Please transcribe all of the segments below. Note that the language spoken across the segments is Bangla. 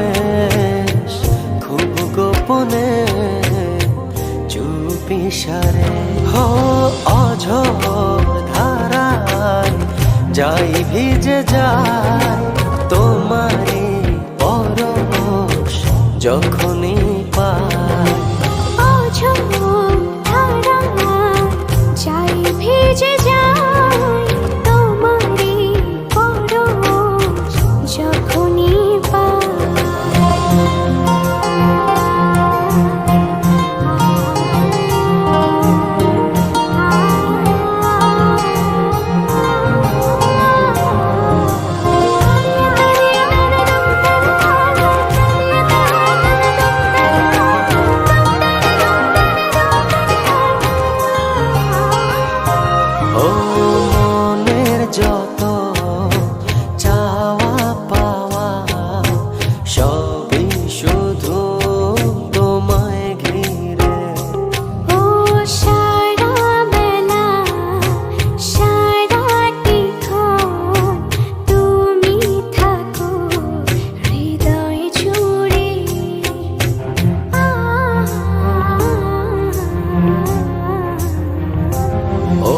বেশ খুব গোপনে চুপি সারে হো অঝোর ধারায় যাই ভিজে যায় তোমারই পরশ যখনই পাই অঝোর ধারায় যাই ভিজে যায় তোমারই পরশ যখনই ও মনের যত চাওয়া পাওয়া সবই শুধু তোমায় ঘিরে ও সারা বেলা সারাটিক্ষণ তুমি থাকো হৃদয় জুড়ে ও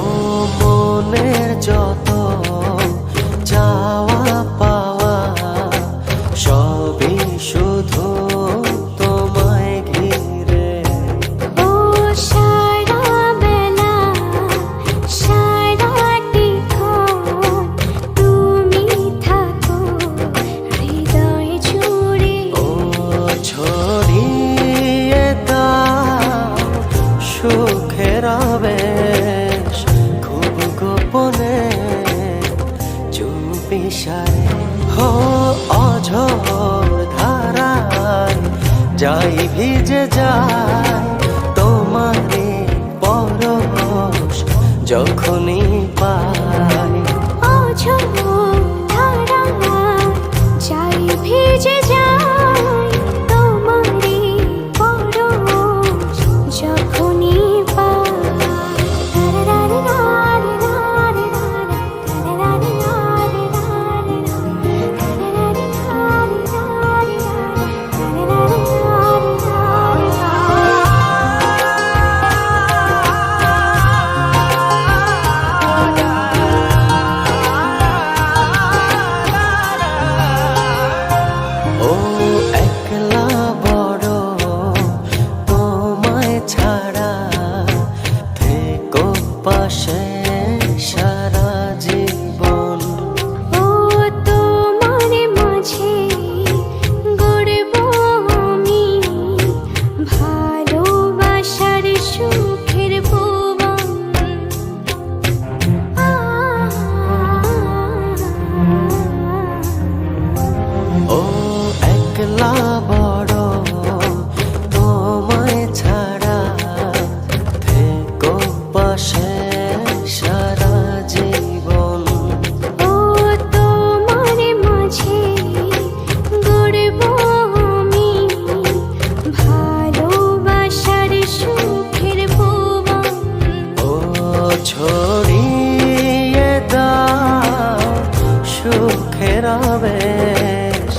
মনের যত চাওয়া পাওয়া সবই শুধু তোমায় ঘিরে ও সারা বেলা সারাটিক্ষণ তুমি থাকো হৃদয় জুড়ে ও ছড়িয়ে দাও সুখের আবেশ খুব গোপনে চুপি সারে হো অঝোর ধারায় যাই ভিজে যায় তোমারই পরশ যখনই পাই অঝোর ধারায় যাই ভিজে যায় তোমারই পরশ যখনই ও একলা বড় তোমায় ছাড়া থেকো পাশে সারা জীবন ও তোমার মাঝে গড়ব আমি ভালোবাসার সুখের ভুবন ও একলা বড় তোমায় ছাড়া থেকো পাশে সারা জীবন ও তোমার মাঝে গড়ব আমি ভালোবাসার সুখের ভুবন ও ছড়িয়ে দাও সুখের আবেশ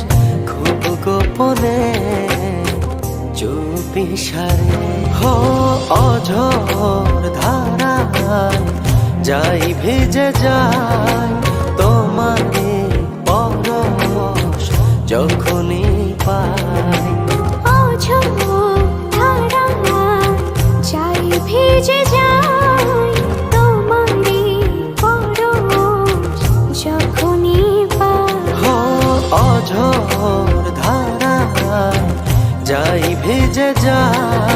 খুব গোপনে চুপি সারে হো অঝোর ধারায় যাই ভিজে যায় তোমারই পরশ যখনই পাই অঝোর ধারায় যাই ভিজে যায় তোমারই পরশ যখনই হো অঝোর ধারায় যাই ভিজে যায়